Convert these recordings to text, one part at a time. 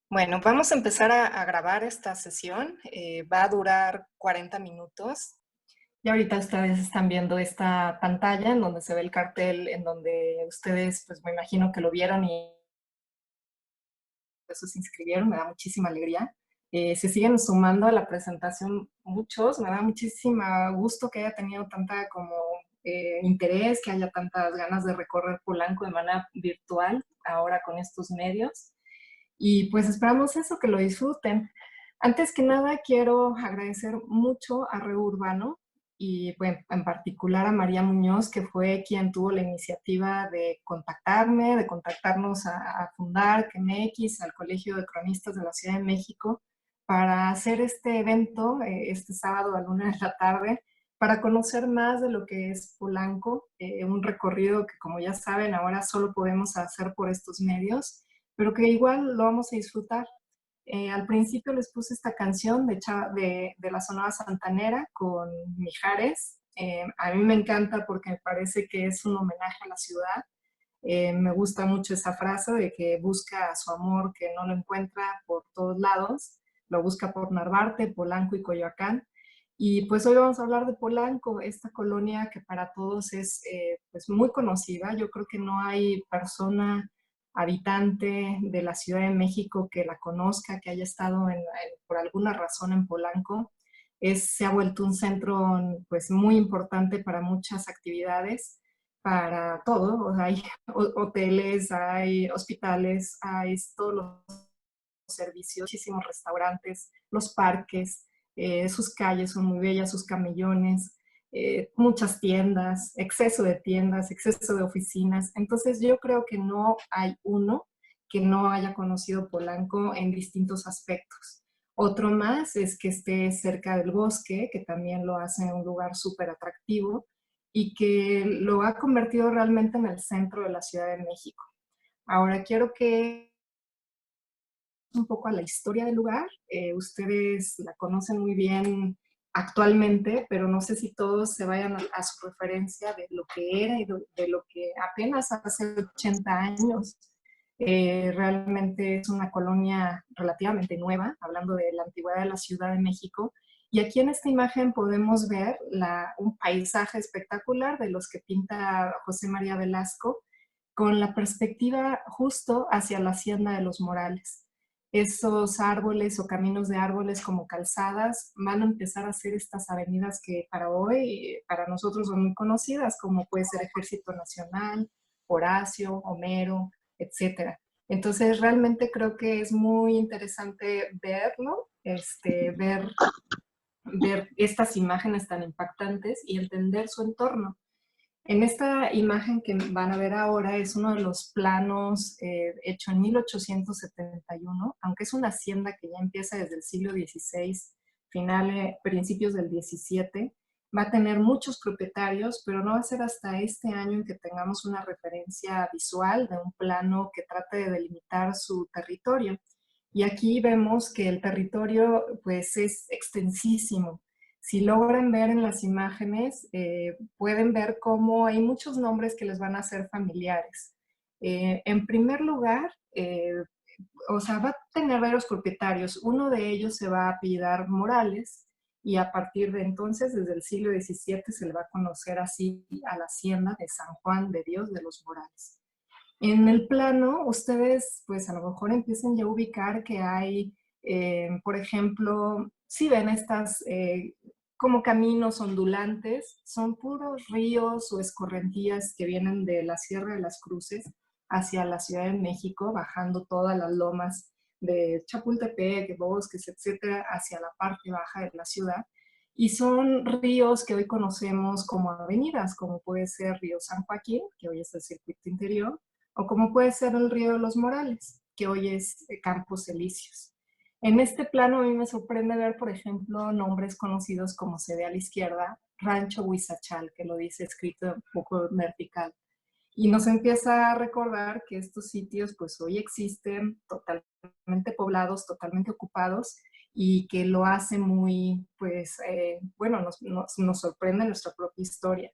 Bueno, vamos a empezar a grabar esta sesión. Va a durar 40 minutos. Y ahorita ustedes están viendo esta pantalla en donde se ve el cartel, en donde ustedes, pues me imagino que lo vieron y por eso se inscribieron. Me da muchísima alegría. Se siguen sumando a la presentación muchos. Me da muchísimo gusto que haya tenido tanta como interés, que haya tantas ganas de recorrer Polanco de manera virtual ahora con estos medios. Y pues esperamos eso, que lo disfruten. Antes que nada, quiero agradecer mucho a Reu Urbano y bueno, en particular a María Muñoz, que fue quien tuvo la iniciativa de contactarme, de contactarnos a fundar CMX, al Colegio de Cronistas de la Ciudad de México, para hacer este evento este sábado a la 1 de la tarde, para conocer más de lo que es Polanco, un recorrido que, como ya saben, ahora solo podemos hacer por estos medios, pero que igual lo vamos a disfrutar. Al principio les puse esta canción de la Sonora Santanera con Mijares. A mí me encanta porque me parece que es un homenaje a la ciudad. Me gusta mucho esa frase de que busca a su amor que no lo encuentra por todos lados, lo busca por Narvarte, Polanco y Coyoacán. Y pues hoy vamos a hablar de Polanco, esta colonia que para todos es pues muy conocida. Yo creo que no hay persona habitante de la Ciudad de México que la conozca, que haya estado por alguna razón en Polanco. Se ha vuelto un centro pues muy importante para muchas actividades, para todo. O sea, hay hoteles, hay hospitales, hay todos los servicios, muchísimos restaurantes, los parques, sus calles son muy bellas, sus camellones, muchas tiendas, exceso de oficinas. Entonces yo creo que no hay uno que no haya conocido Polanco en distintos aspectos. Otro más es que esté cerca del bosque, que también lo hace un lugar súper atractivo y que lo ha convertido realmente en el centro de la Ciudad de México. Ahora quiero que un poco a la historia del lugar. Ustedes la conocen muy bien actualmente, pero no sé si todos se vayan a su referencia de lo que era y de lo que apenas hace 80 años. Realmente es una colonia relativamente nueva, hablando de la antigüedad de la Ciudad de México. Y aquí en esta imagen podemos ver un paisaje espectacular de los que pinta José María Velasco, con la perspectiva justo hacia la Hacienda de los Morales. Esos árboles o caminos de árboles como calzadas van a empezar a ser estas avenidas que para hoy, para nosotros son muy conocidas, como puede ser Ejército Nacional, Horacio, Homero, etcétera. Entonces realmente creo que es muy interesante verlo, ver estas imágenes tan impactantes y entender su entorno. En esta imagen que van a ver ahora es uno de los planos hecho en 1871, aunque es una hacienda que ya empieza desde el siglo XVI, principios del XVII. Va a tener muchos propietarios, pero no va a ser hasta este año en que tengamos una referencia visual de un plano que trate de delimitar su territorio. Y aquí vemos que el territorio pues es extensísimo. Si logran ver en las imágenes, pueden ver cómo hay muchos nombres que les van a ser familiares. En primer lugar, o sea, va a tener varios propietarios. Uno de ellos se va a apellidar Morales y a partir de entonces, desde el siglo XVII, se le va a conocer así a la hacienda de San Juan de Dios de los Morales. En el plano, ustedes pues a lo mejor empiecen ya a ubicar que hay, por ejemplo, si ven estas como caminos ondulantes, son puros ríos o escorrentías que vienen de la Sierra de las Cruces hacia la Ciudad de México, bajando todas las lomas de Chapultepec, bosques, etcétera, hacia la parte baja de la ciudad. Y son ríos que hoy conocemos como avenidas, como puede ser Río San Joaquín, que hoy es el circuito interior, o como puede ser el Río de los Morales, que hoy es Campos Elíseos. En este plano a mí me sorprende ver, por ejemplo, nombres conocidos como se ve a la izquierda, Rancho Huizachal, que lo dice escrito un poco vertical. Y nos empieza a recordar que estos sitios pues hoy existen totalmente poblados, totalmente ocupados, y que lo hace muy, pues, bueno, nos sorprende nuestra propia historia.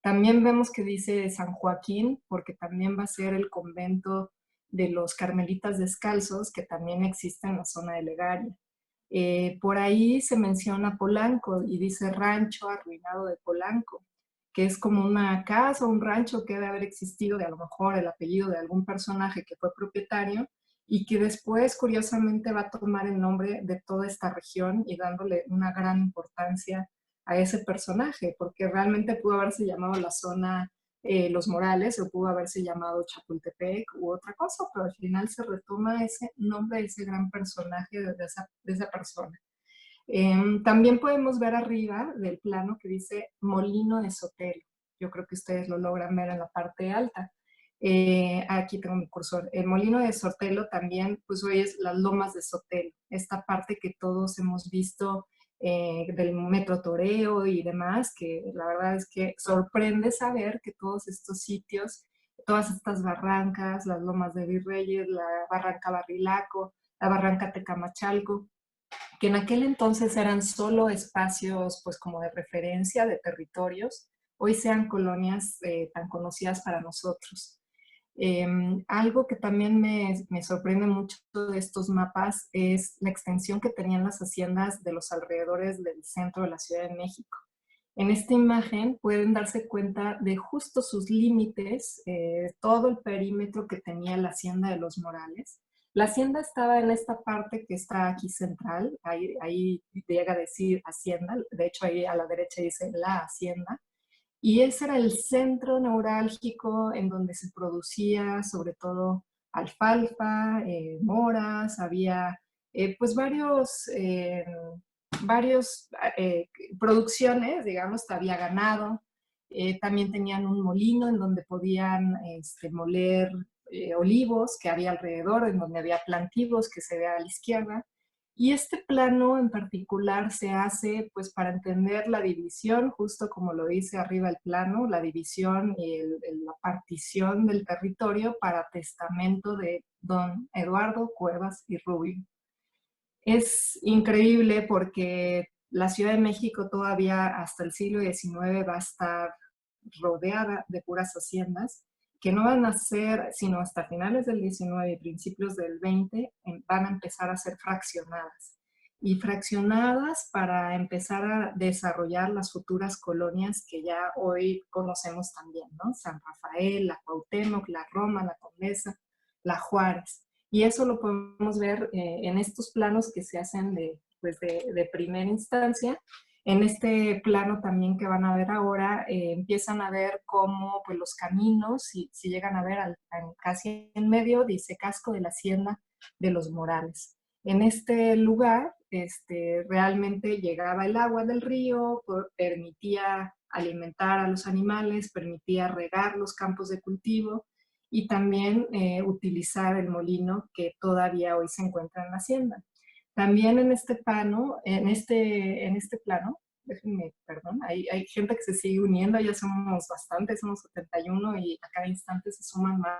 También vemos que dice San Joaquín, porque también va a ser el convento de los carmelitas descalzos, que también existe en la zona de Legaria. Por ahí se menciona Polanco y dice rancho arruinado de Polanco, que es como una casa, un rancho que debe haber existido de a lo mejor el apellido de algún personaje que fue propietario y que después curiosamente va a tomar el nombre de toda esta región y dándole una gran importancia a ese personaje, porque realmente pudo haberse llamado la zona Los Morales o pudo haberse llamado Chapultepec u otra cosa, pero al final se retoma ese nombre de ese gran personaje de esa persona. También podemos ver arriba del plano que dice Molino de Sotelo. Yo creo que ustedes lo logran ver en la parte alta. Aquí tengo mi cursor. El Molino de Sotelo también, pues hoy es las Lomas de Sotelo, esta parte que todos hemos visto del Metro Toreo y demás, que la verdad es que sorprende saber que todos estos sitios, todas estas barrancas, las Lomas de Virreyes, la Barranca Barrilaco, la Barranca Tecamachalco, que en aquel entonces eran solo espacios pues como de referencia de territorios, hoy sean colonias tan conocidas para nosotros. Algo que también me sorprende mucho de estos mapas es la extensión que tenían las haciendas de los alrededores del centro de la Ciudad de México. En esta imagen pueden darse cuenta de justo sus límites, todo el perímetro que tenía la hacienda de los Morales. La hacienda estaba en esta parte que está aquí central, ahí llega a decir hacienda, de hecho ahí a la derecha dice la hacienda, y ese era el centro neurálgico en donde se producía sobre todo alfalfa, moras, había pues varios producciones, digamos, había ganado, también tenían un molino en donde podían moler olivos que había alrededor, en donde había plantíos que se ve a la izquierda. Y este plano en particular se hace pues para entender la división, justo como lo dice arriba el plano, la división y la partición del territorio para testamento de don Eduardo Cuevas y Rubio. Es increíble porque la Ciudad de México todavía hasta el siglo XIX va a estar rodeada de puras haciendas que no van a ser, sino hasta finales del XIX y principios del XX, van a empezar a ser fraccionadas. Y fraccionadas para empezar a desarrollar las futuras colonias que ya hoy conocemos también, ¿no? San Rafael, la Cuauhtémoc, la Roma, la Condesa, la Juárez. Y eso lo podemos ver en estos planos que se hacen pues de primera instancia. En este plano también que van a ver ahora, empiezan a ver cómo pues, los caminos, si llegan a ver casi en medio, dice Casco de la Hacienda de los Morales. En este lugar realmente llegaba el agua del río, permitía alimentar a los animales, permitía regar los campos de cultivo, y también utilizar el molino que todavía hoy se encuentra en la hacienda. También en este plano, déjenme, perdón, hay gente que se sigue uniendo, ya somos bastantes, somos 71 y a cada instante se suman más.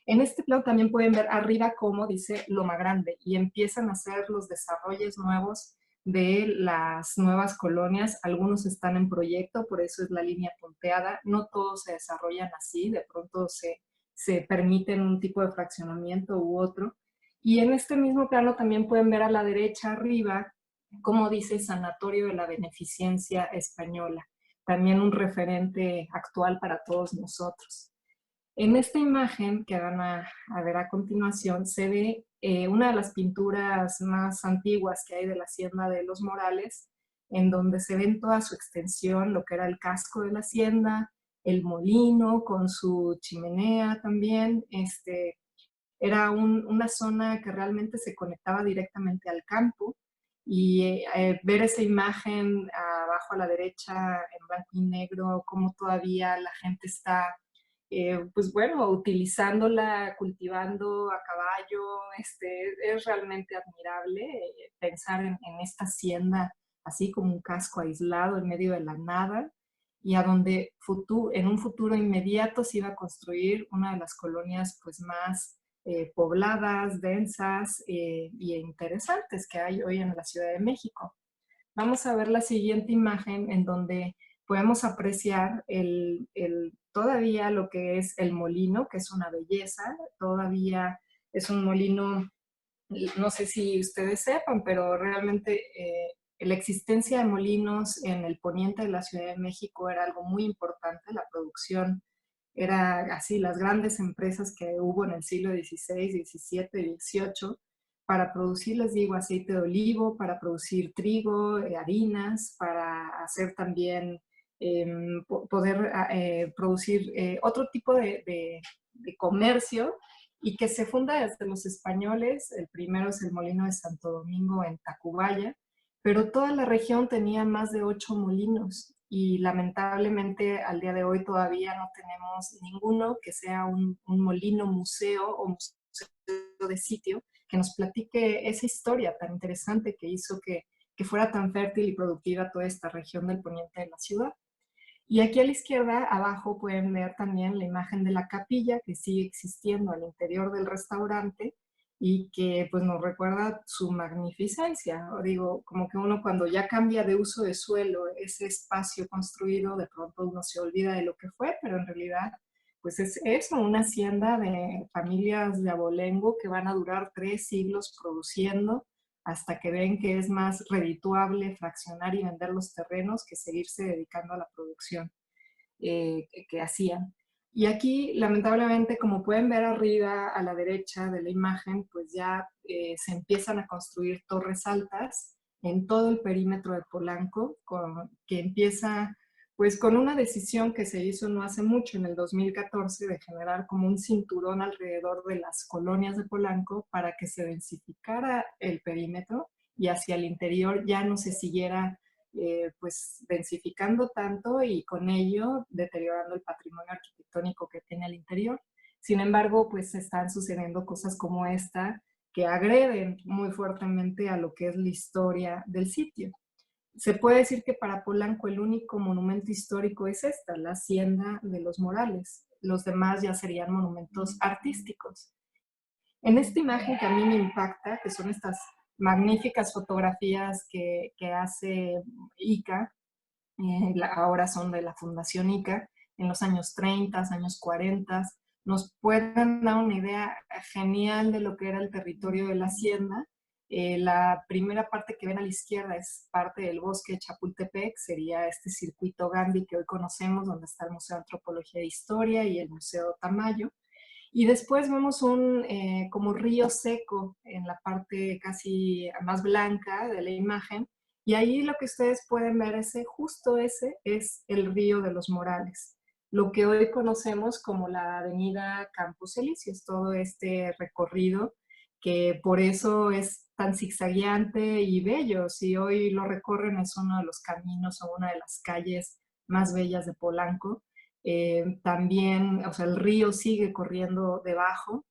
En este plano también pueden ver arriba cómo dice Loma Grande y empiezan a hacer los desarrollos nuevos de las nuevas colonias. Algunos están en proyecto, por eso es la línea punteada. No todos se desarrollan así, de pronto se permiten un tipo de fraccionamiento u otro. Y en este mismo plano también pueden ver a la derecha arriba cómo dice Sanatorio de la Beneficencia Española, también un referente actual para todos nosotros. En esta imagen que van a ver a continuación se ve una de las pinturas más antiguas que hay de la hacienda de los Morales, en donde se ve en toda su extensión lo que era el casco de la hacienda, el molino con su chimenea también. Era una zona que realmente se conectaba directamente al campo, y ver esa imagen abajo a la derecha en blanco y negro, cómo todavía la gente está pues bueno, utilizándola, cultivando a caballo, es realmente admirable pensar en esta hacienda así como un casco aislado en medio de la nada, y a donde en un futuro inmediato se iba a construir una de las colonias pues más pobladas, densas y interesantes que hay hoy en la Ciudad de México. Vamos a ver la siguiente imagen en donde podemos apreciar todavía lo que es el molino, que es una belleza, todavía es un molino, no sé si ustedes sepan, pero realmente la existencia de molinos en el poniente de la Ciudad de México era algo muy importante. La producción era así, las grandes empresas que hubo en el siglo XVI, XVII y XVIII para producir, les digo, aceite de olivo, para producir trigo, harinas, para hacer también, poder producir otro tipo de comercio, y que se funda desde los españoles. El primero es el Molino de Santo Domingo en Tacubaya, pero toda la región tenía más de 8 molinos, y lamentablemente al día de hoy todavía no tenemos ninguno que sea un molino museo o museo de sitio que nos platique esa historia tan interesante que hizo que fuera tan fértil y productiva toda esta región del poniente de la ciudad. Y aquí a la izquierda, abajo, pueden ver también la imagen de la capilla que sigue existiendo al interior del restaurante y que pues nos recuerda su magnificencia. O digo, como que uno cuando ya cambia de uso de suelo, ese espacio construido, de pronto uno se olvida de lo que fue, pero en realidad pues es eso, una hacienda de familias de abolengo que van a durar 3 siglos produciendo hasta que ven que es más redituable fraccionar y vender los terrenos que seguirse dedicando a la producción que hacían. Y aquí, lamentablemente, como pueden ver arriba a la derecha de la imagen, pues ya se empiezan a construir torres altas en todo el perímetro de Polanco, que empieza pues con una decisión que se hizo no hace mucho, en el 2014, de generar como un cinturón alrededor de las colonias de Polanco para que se densificara el perímetro y hacia el interior ya no se siguiera pues densificando tanto y con ello deteriorando el patrimonio arquitectónico que tiene al interior. Sin embargo, pues están sucediendo cosas como esta que agreden muy fuertemente a lo que es la historia del sitio. Se puede decir que para Polanco el único monumento histórico es esta, la Hacienda de los Morales. Los demás ya serían monumentos artísticos. En esta imagen que a mí me impacta, que son estas magníficas fotografías que hace ICA, ahora son de la Fundación ICA, en los años 30, años 40, nos pueden dar una idea genial de lo que era el territorio de la hacienda. La primera parte que ven a la izquierda es parte del bosque de Chapultepec, sería este circuito Gandhi que hoy conocemos, donde está el Museo de Antropología e Historia y el Museo Tamayo. Y después vemos un como río seco en la parte casi más blanca de la imagen. Y ahí lo que ustedes pueden ver, justo ese es el río de los Morales. Lo que hoy conocemos como la avenida Campos Elíseos, todo este recorrido que por eso es tan zigzagueante y bello. Si hoy lo recorren, es uno de los caminos o una de las calles más bellas de Polanco. También, o sea, el río sigue corriendo debajo,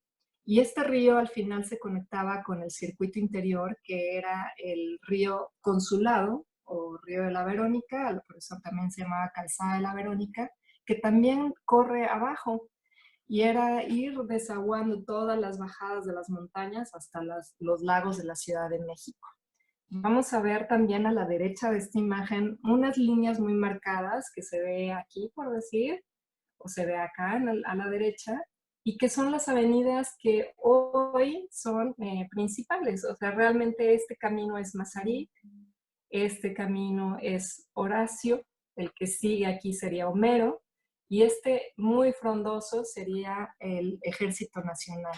y este río al final se conectaba con el circuito interior, que era el río Consulado o río de la Verónica, por eso también se llamaba Calzada de la Verónica, que también corre abajo, y era ir desaguando todas las bajadas de las montañas hasta los lagos de la Ciudad de México. Vamos a ver también a la derecha de esta imagen unas líneas muy marcadas que se ve aquí, por decir, o se ve acá a la derecha, y que son las avenidas que hoy son principales. O sea, realmente este camino es Mazarik, este camino es Horacio, el que sigue aquí sería Homero, y este muy frondoso sería el Ejército Nacional.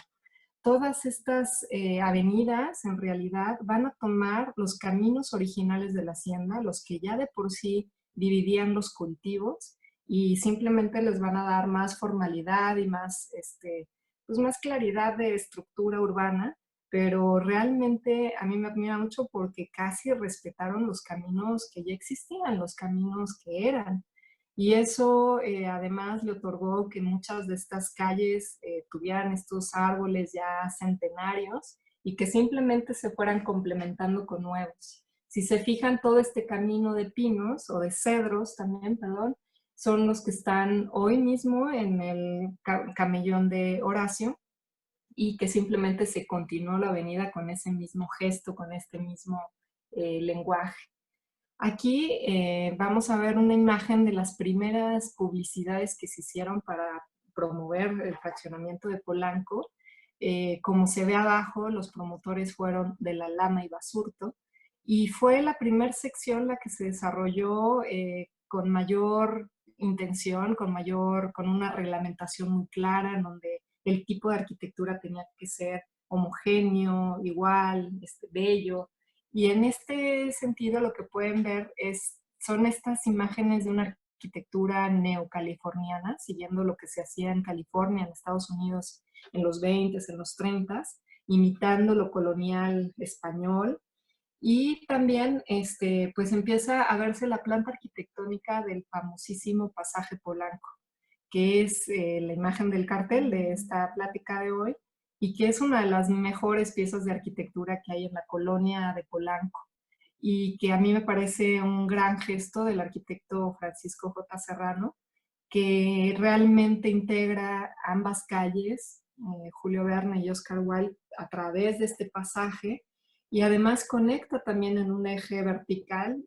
Todas estas avenidas en realidad van a tomar los caminos originales de la hacienda, los que ya de por sí dividían los cultivos, y simplemente les van a dar más formalidad y más, pues más claridad de estructura urbana, pero realmente a mí me admira mucho porque casi respetaron los caminos que ya existían, los caminos que eran. Y eso además le otorgó que muchas de estas calles tuvieran estos árboles ya centenarios y que simplemente se fueran complementando con nuevos. Si se fijan, todo este camino de pinos o de cedros también, perdón, son los que están hoy mismo en el camellón de Horacio, y que simplemente se continuó la avenida con ese mismo gesto, con este mismo lenguaje. Aquí vamos a ver una imagen de las primeras publicidades que se hicieron para promover el fraccionamiento de Polanco. Como se ve abajo, los promotores fueron de La Lama y Basurto, y fue la primera sección la que se desarrolló con mayor intención, con una reglamentación muy clara, en donde el tipo de arquitectura tenía que ser homogéneo, igual, bello. Y en este sentido lo que pueden ver son estas imágenes de una arquitectura neocaliforniana, siguiendo lo que se hacía en California, en Estados Unidos, en los 20, en los 30, imitando lo colonial español. Y también pues empieza a verse la planta arquitectónica del famosísimo pasaje Polanco, que es la imagen del cartel de esta plática de hoy y que es una de las mejores piezas de arquitectura que hay en la colonia de Polanco y que a mí me parece un gran gesto del arquitecto Francisco J. Serrano, que realmente integra ambas calles, Julio Verne y Oscar Wilde, a través de este pasaje, y además conecta también en un eje vertical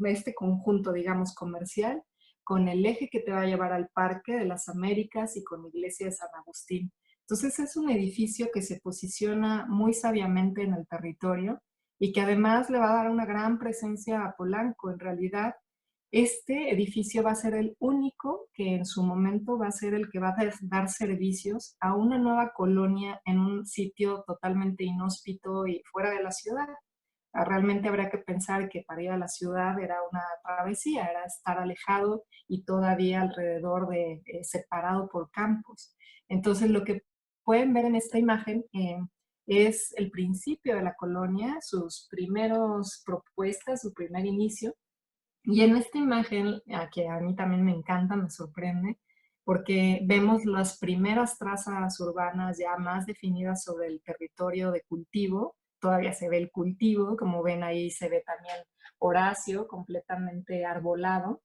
este conjunto, digamos, comercial, con el eje que te va a llevar al Parque de las Américas y con la iglesia de San Agustín. Entonces es un edificio que se posiciona muy sabiamente en el territorio y que además le va a dar una gran presencia a Polanco. En realidad, este edificio va a ser el único que en su momento va a ser el que va a dar servicios a una nueva colonia en un sitio totalmente inhóspito y fuera de la ciudad. Realmente habría que pensar que para ir a la ciudad era una travesía, era estar alejado y todavía alrededor separado por campos. Entonces lo que pueden ver en esta imagen es el principio de la colonia, sus primeros propuestas, su primer inicio. Y en esta imagen, que a mí también me encanta, me sorprende, porque vemos las primeras trazas urbanas ya más definidas sobre el territorio de cultivo. Todavía se ve el cultivo, como ven ahí se ve también Horacio completamente arbolado.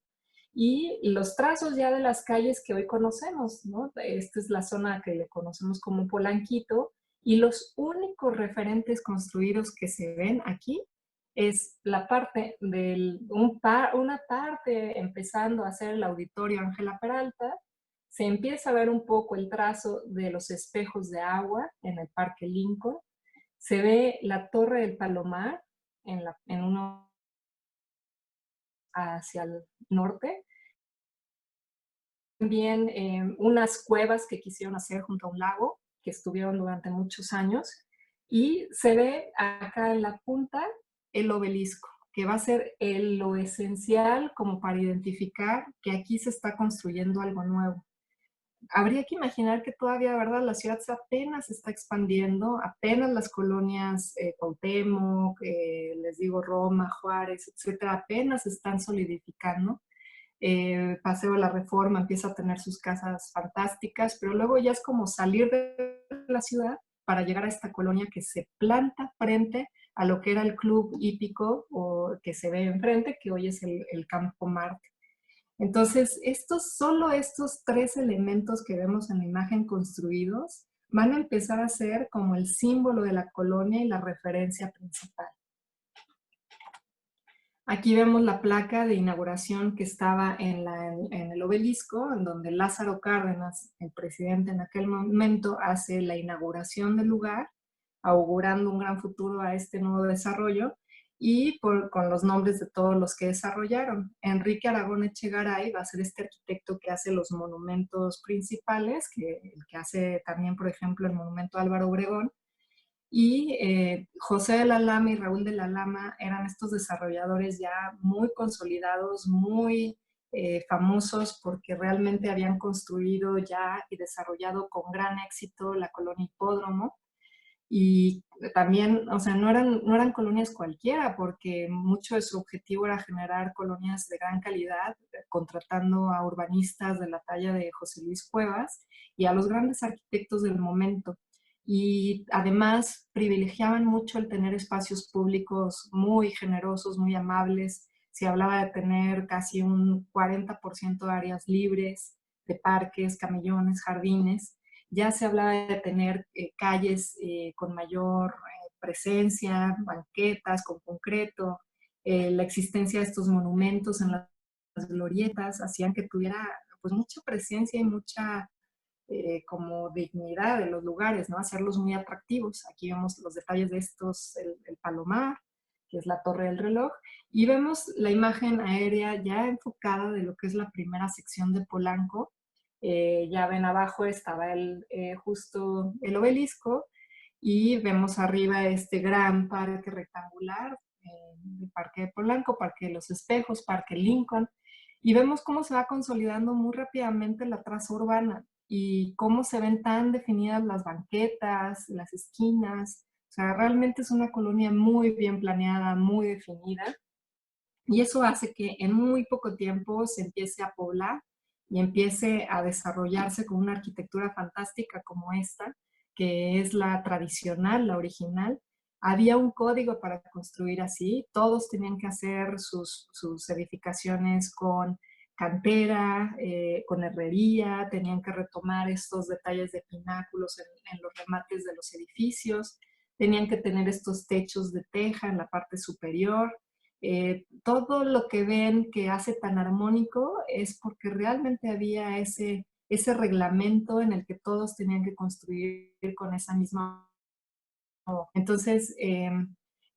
Y los trazos ya de las calles que hoy conocemos, ¿no? Esta es la zona que le conocemos como Polanquito, y los únicos referentes construidos que se ven aquí es la parte una parte empezando a hacer el auditorio Ángela Peralta, se empieza a ver un poco el trazo de los espejos de agua en el Parque Lincoln, se ve la Torre del Palomar en uno hacia el norte, también unas cuevas que quisieron hacer junto a un lago, que estuvieron durante muchos años, y se ve acá en la punta el obelisco, que va a ser lo esencial como para identificar que aquí se está construyendo algo nuevo. Habría que imaginar que todavía, ¿verdad? La ciudad apenas se está expandiendo, apenas las colonias Cuauhtémoc, les digo Roma, Juárez, etcétera, apenas se están solidificando. Paseo de la Reforma empieza a tener sus casas fantásticas, pero luego ya es como salir de la ciudad para llegar a esta colonia que se planta frente a lo que era el club hípico o que se ve enfrente, que hoy es el Campo Marte. Entonces, solo estos tres elementos que vemos en la imagen construidos van a empezar a ser como el símbolo de la colonia y la referencia principal. Aquí vemos la placa de inauguración que estaba en el obelisco, en donde Lázaro Cárdenas, el presidente en aquel momento, hace la inauguración del lugar, augurando un gran futuro a este nuevo desarrollo y con los nombres de todos los que desarrollaron. Enrique Aragón Echegaray va a ser este arquitecto que hace los monumentos principales, el que hace también, por ejemplo, el monumento Álvaro Obregón, y José de la Lama y Raúl de la Lama eran estos desarrolladores ya muy consolidados, muy famosos porque realmente habían construido ya y desarrollado con gran éxito la colonia Hipódromo. Y también, o sea, no eran colonias cualquiera, porque mucho de su objetivo era generar colonias de gran calidad, contratando a urbanistas de la talla de José Luis Cuevas y a los grandes arquitectos del momento. Y además privilegiaban mucho el tener espacios públicos muy generosos, muy amables. Se hablaba de tener casi un 40% de áreas libres, de parques, camellones, jardines. Ya se hablaba de tener calles con mayor presencia, banquetas con concreto, la existencia de estos monumentos en las glorietas hacían que tuviera pues mucha presencia y mucha como dignidad de los lugares, ¿no? Hacerlos muy atractivos. Aquí vemos los detalles de estos, el Palomar, que es la torre del reloj, y vemos la imagen aérea ya enfocada de lo que es la primera sección de Polanco. Ya ven abajo estaba justo el obelisco y vemos arriba este gran parque rectangular, el Parque de Polanco, Parque de los Espejos, Parque Lincoln, y vemos cómo se va consolidando muy rápidamente la traza urbana y cómo se ven tan definidas las banquetas, las esquinas. O sea, realmente es una colonia muy bien planeada, muy definida, y eso hace que en muy poco tiempo se empiece a poblar y empiece a desarrollarse con una arquitectura fantástica como esta, que es la tradicional, la original. Había un código para construir así, todos tenían que hacer sus edificaciones con cantera, con herrería, tenían que retomar estos detalles de pináculos en los remates de los edificios, tenían que tener estos techos de teja en la parte superior. Todo lo que ven que hace tan armónico es porque realmente había ese reglamento en el que todos tenían que construir con esa misma. Entonces,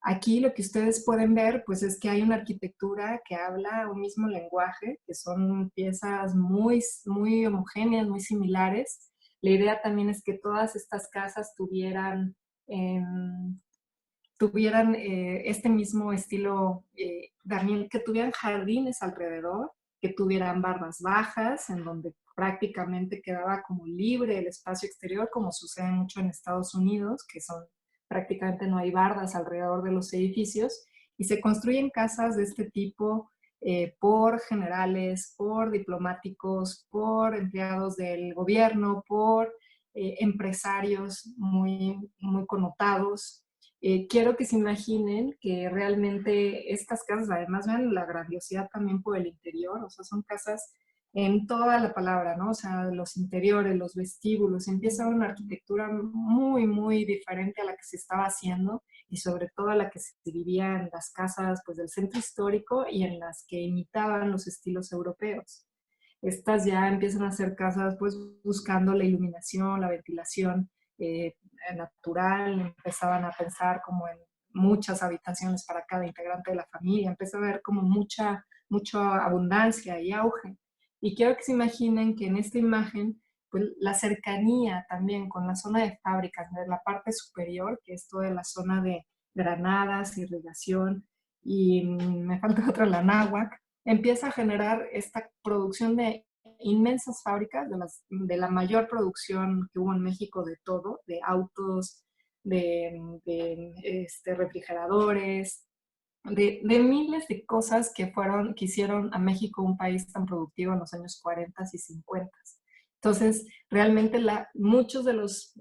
aquí lo que ustedes pueden ver, pues es que hay una arquitectura que habla un mismo lenguaje, que son piezas muy, muy homogéneas, muy similares. La idea también es que todas estas casas tuvieran este mismo estilo, Daniel, que tuvieran jardines alrededor, que tuvieran bardas bajas, en donde prácticamente quedaba como libre el espacio exterior, como sucede mucho en Estados Unidos, que son prácticamente no hay bardas alrededor de los edificios, y se construyen casas de este tipo por generales, por diplomáticos, por empleados del gobierno, por empresarios muy, muy connotados. Quiero que se imaginen que realmente estas casas, además vean la grandiosidad también por el interior, o sea, son casas en toda la palabra, ¿no? O sea, los interiores, los vestíbulos, empieza una arquitectura muy, muy diferente a la que se estaba haciendo y sobre todo a la que se vivía en las casas pues, del centro histórico y en las que imitaban los estilos europeos. Estas ya empiezan a ser casas pues buscando la iluminación, la ventilación natural, empezaban a pensar como en muchas habitaciones para cada integrante de la familia, empezó a haber como mucha abundancia y auge. Y quiero que se imaginen que en esta imagen, pues la cercanía también con la zona de fábricas, de la parte superior, que es toda la zona de granadas, irrigación, y me falta otra, la náhuac, empieza a generar esta producción de inmensas fábricas, de la mayor producción que hubo en México de todo, de autos, de refrigeradores, de miles de cosas que hicieron a México un país tan productivo en los años 40 y 50. Entonces, realmente muchos de los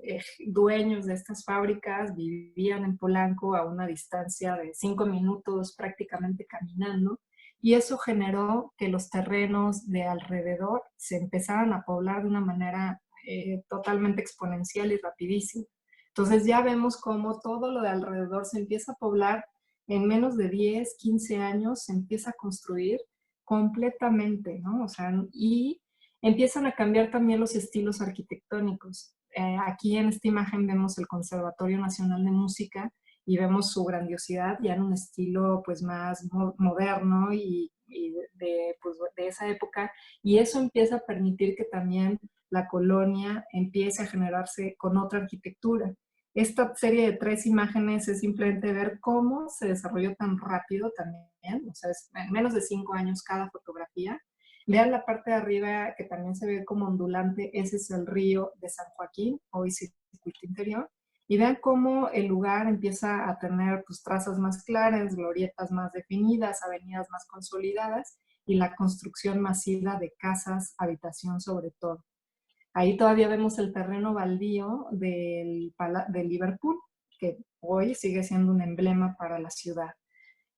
dueños de estas fábricas vivían en Polanco a una distancia de 5 minutos prácticamente caminando, y eso generó que los terrenos de alrededor se empezaran a poblar de una manera totalmente exponencial y rapidísima. Entonces ya vemos cómo todo lo de alrededor se empieza a poblar en menos de 10, 15 años, se empieza a construir completamente, ¿no? O sea, y empiezan a cambiar también los estilos arquitectónicos. Aquí en esta imagen vemos el Conservatorio Nacional de Música y vemos su grandiosidad ya en un estilo pues más moderno y pues, de esa época, y eso empieza a permitir que también la colonia empiece a generarse con otra arquitectura. Esta serie de 3 imágenes es simplemente ver cómo se desarrolló tan rápido también, o sea, es en menos de 5 años cada fotografía. Vean la parte de arriba que también se ve como ondulante, ese es el río de San Joaquín, hoy circuito interior, y vean cómo el lugar empieza a tener pues, trazas más claras, glorietas más definidas, avenidas más consolidadas y la construcción masiva de casas, habitación sobre todo. Ahí todavía vemos el terreno baldío de Liverpool, que hoy sigue siendo un emblema para la ciudad.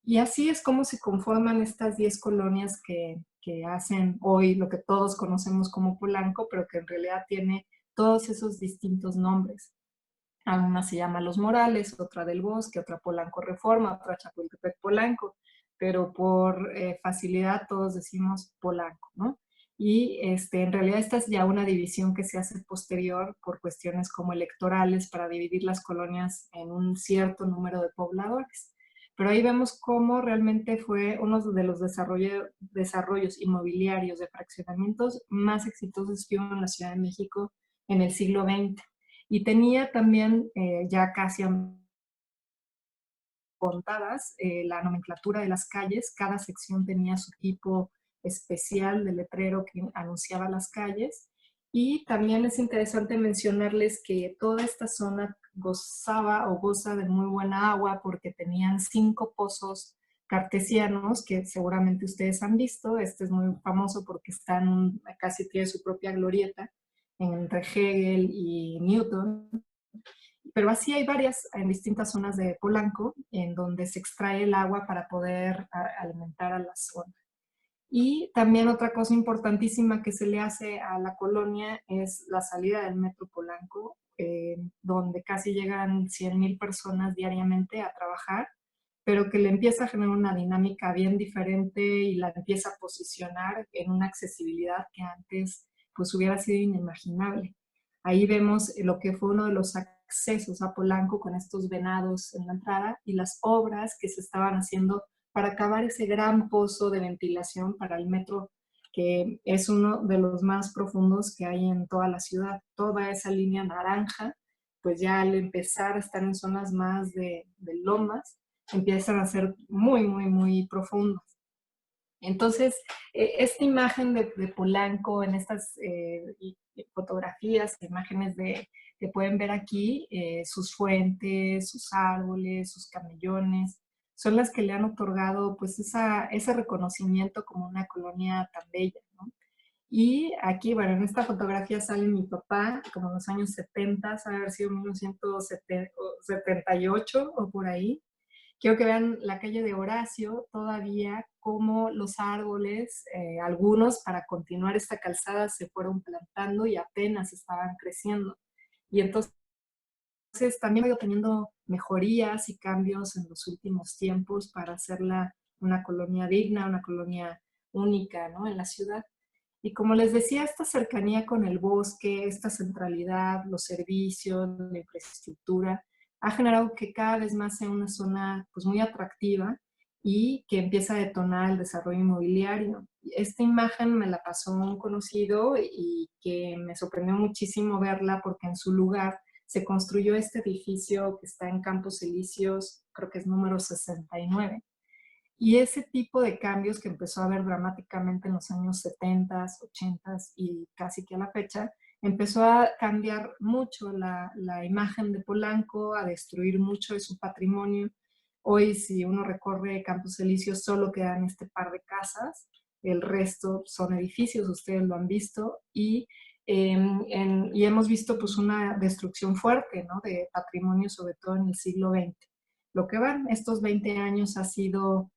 Y así es como se conforman estas 10 colonias que hacen hoy lo que todos conocemos como Polanco, pero que en realidad tiene todos esos distintos nombres. Una se llama Los Morales, otra del Bosque, otra Polanco Reforma, otra Chapultepec Polanco. pero por facilidad todos decimos Polanco, ¿no? Y en realidad esta es ya una división que se hace posterior por cuestiones como electorales para dividir las colonias en un cierto número de pobladores. Pero ahí vemos cómo realmente fue uno de los desarrollos inmobiliarios de fraccionamientos más exitosos que hubo en la Ciudad de México en el siglo XX. Y tenía también ya casi contadas la nomenclatura de las calles, cada sección tenía su tipo especial de letrero que anunciaba las calles. Y también es interesante mencionarles que toda esta zona gozaba o goza de muy buena agua porque tenían 5 pozos cartesianos que seguramente ustedes han visto. Este es muy famoso porque casi tiene su propia glorieta entre Hegel y Newton. Pero así hay varias en distintas zonas de Polanco en donde se extrae el agua para poder alimentar a la zona. Y también otra cosa importantísima que se le hace a la colonia es la salida del metro Polanco, donde casi llegan 100,000 personas diariamente a trabajar, pero que le empieza a generar una dinámica bien diferente y la empieza a posicionar en una accesibilidad que antes pues hubiera sido inimaginable. Ahí vemos lo que fue uno de los accesos a Polanco con estos venados en la entrada y las obras que se estaban haciendo para acabar ese gran pozo de ventilación para el metro, que es uno de los más profundos que hay en toda la ciudad. Toda esa línea naranja, pues ya al empezar a estar en zonas más de lomas, empiezan a ser muy, muy, muy profundos. Entonces, esta imagen de Polanco en estas fotografías, imágenes que pueden ver aquí, sus fuentes, sus árboles, sus camellones, son las que le han otorgado pues ese reconocimiento como una colonia tan bella, ¿no? Y aquí, bueno, en esta fotografía sale mi papá, como en los años 70, ha haber sido 1978 o por ahí. Quiero que vean la calle de Horacio, todavía como los árboles, algunos para continuar esta calzada se fueron plantando y apenas estaban creciendo. Y entonces también ha ido teniendo mejorías y cambios en los últimos tiempos para hacerla una colonia digna, una colonia única, ¿no? En la ciudad. Y como les decía, esta cercanía con el bosque, esta centralidad, los servicios, la infraestructura, ha generado que cada vez más sea una zona pues, muy atractiva y que empieza a detonar el desarrollo inmobiliario. Esta imagen me la pasó un conocido y que me sorprendió muchísimo verla porque en su lugar se construyó este edificio que está en Campos Elíseos, creo que es número 69. Y ese tipo de cambios que empezó a haber dramáticamente en los años 70, 80 y casi que a la fecha, empezó a cambiar mucho la imagen de Polanco, a destruir mucho de su patrimonio. Hoy, si uno recorre Campos Elíseos, solo quedan este par de casas, el resto son edificios, ustedes lo han visto, y hemos visto pues una destrucción fuerte, ¿no? De patrimonio, sobre todo en el siglo XX. Lo que van estos 20 años ha sido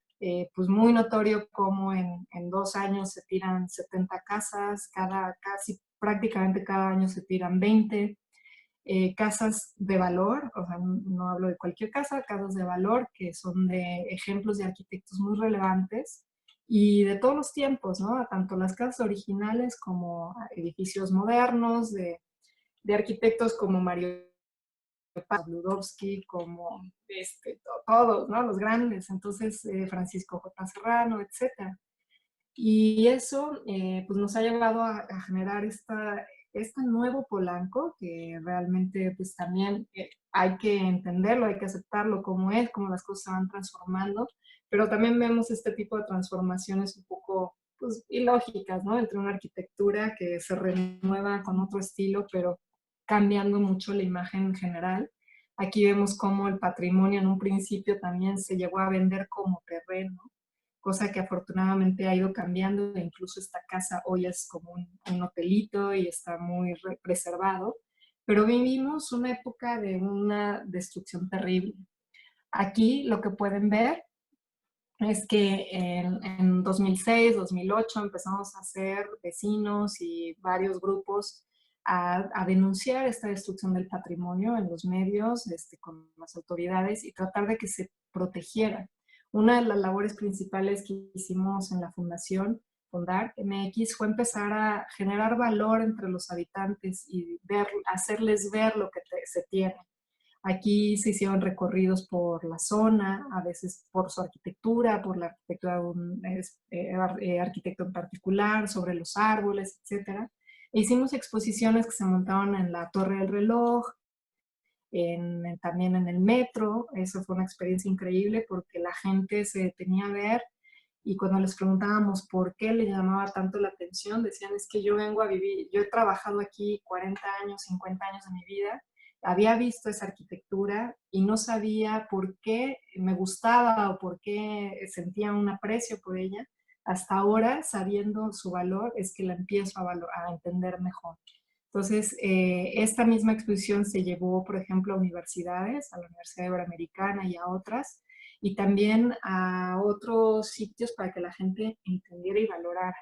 pues muy notorio como en 2 años se tiran 70 casas, casi prácticamente cada año se tiran 20 casas de valor, o sea, no hablo de cualquier casa, casas de valor que son de ejemplos de arquitectos muy relevantes y de todos los tiempos, ¿no? Tanto las casas originales como edificios modernos de arquitectos como Mario Bludowski, como todos, ¿no? Los grandes, entonces Francisco J. Serrano, etcétera. Y eso pues nos ha llevado a generar este nuevo Polanco, que realmente pues también hay que entenderlo, hay que aceptarlo como es, como las cosas se van transformando, pero también vemos este tipo de transformaciones un poco pues, ilógicas, ¿no? Entre una arquitectura que se renueva con otro estilo, pero cambiando mucho la imagen general. Aquí vemos cómo el patrimonio en un principio también se llegó a vender como terreno, cosa que afortunadamente ha ido cambiando, e incluso esta casa hoy es como un hotelito y está muy preservado, pero vivimos una época de una destrucción terrible. Aquí lo que pueden ver es que en 2006, 2008 empezamos a ser vecinos y varios grupos a denunciar esta destrucción del patrimonio en los medios, con las autoridades y tratar de que se protegiera. Una de las labores principales que hicimos en la fundación, Fundar MX, fue empezar a generar valor entre los habitantes y hacerles ver lo que se tiene. Aquí se hicieron recorridos por la zona, a veces por su arquitectura, por la arquitectura de un arquitecto en particular, sobre los árboles, etc. E hicimos exposiciones que se montaron en la Torre del Reloj, también en el metro. Eso fue una experiencia increíble porque la gente se detenía a ver y cuando les preguntábamos por qué le llamaba tanto la atención, decían, es que yo vengo a vivir, yo he trabajado aquí 40 años, 50 años de mi vida, había visto esa arquitectura y no sabía por qué me gustaba o por qué sentía un aprecio por ella. Hasta ahora, sabiendo su valor, es que la empiezo a entender mejor. Entonces, esta misma exposición se llevó, por ejemplo, a universidades, a la Universidad Iberoamericana y a otras, y también a otros sitios para que la gente entendiera y valorara.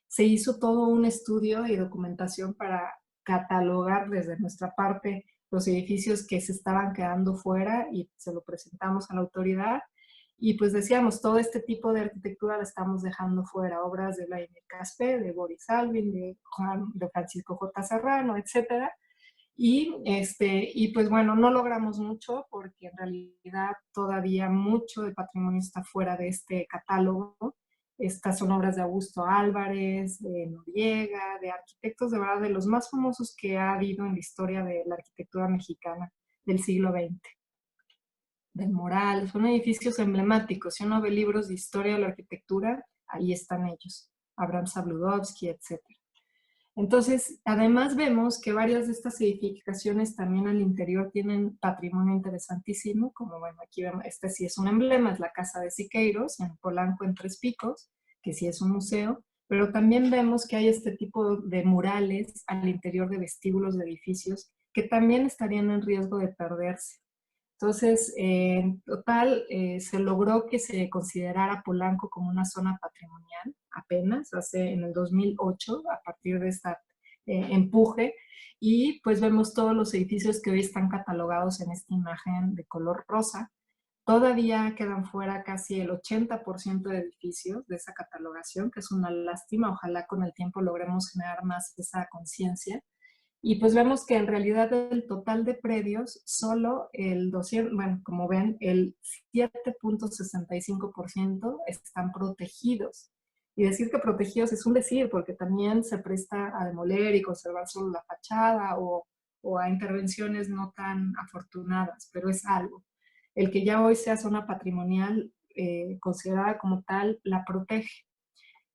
Se hizo todo un estudio y documentación para catalogar desde nuestra parte los edificios que se estaban quedando fuera y se lo presentamos a la autoridad. Y pues decíamos, todo este tipo de arquitectura la estamos dejando fuera, obras de Vladimir Caspe, de Boris Alvin, de Francisco J. Serrano, etcétera. Y pues bueno, no logramos mucho porque en realidad todavía mucho del patrimonio está fuera de este catálogo. Estas son obras de Augusto Álvarez, de Noriega, de arquitectos de verdad de los más famosos que ha habido en la historia de la arquitectura mexicana del siglo XX. Del Moral, son edificios emblemáticos. Si uno ve libros de historia de la arquitectura, ahí están ellos. Abraham Sabludowski, etc. Entonces, además vemos que varias de estas edificaciones también al interior tienen patrimonio interesantísimo, como bueno, aquí vemos, este sí es un emblema, es la Casa de Siqueiros, en Polanco, en Tres Picos, que sí es un museo, pero también vemos que hay este tipo de murales al interior de vestíbulos de edificios que también estarían en riesgo de perderse. Entonces, en total, se logró que se considerara Polanco como una zona patrimonial apenas, en el 2008, a partir de este empuje, y pues vemos todos los edificios que hoy están catalogados en esta imagen de color rosa. Todavía quedan fuera casi el 80% de edificios de esa catalogación, que es una lástima. Ojalá con el tiempo logremos generar más esa conciencia. Y pues vemos que en realidad del total de predios, solo el 200, bueno, como ven, el 7.65% están protegidos. Y decir que protegidos es un decir, porque también se presta a demoler y conservar solo la fachada o a intervenciones no tan afortunadas, pero es algo. El que ya hoy sea zona patrimonial considerada como tal, la protege.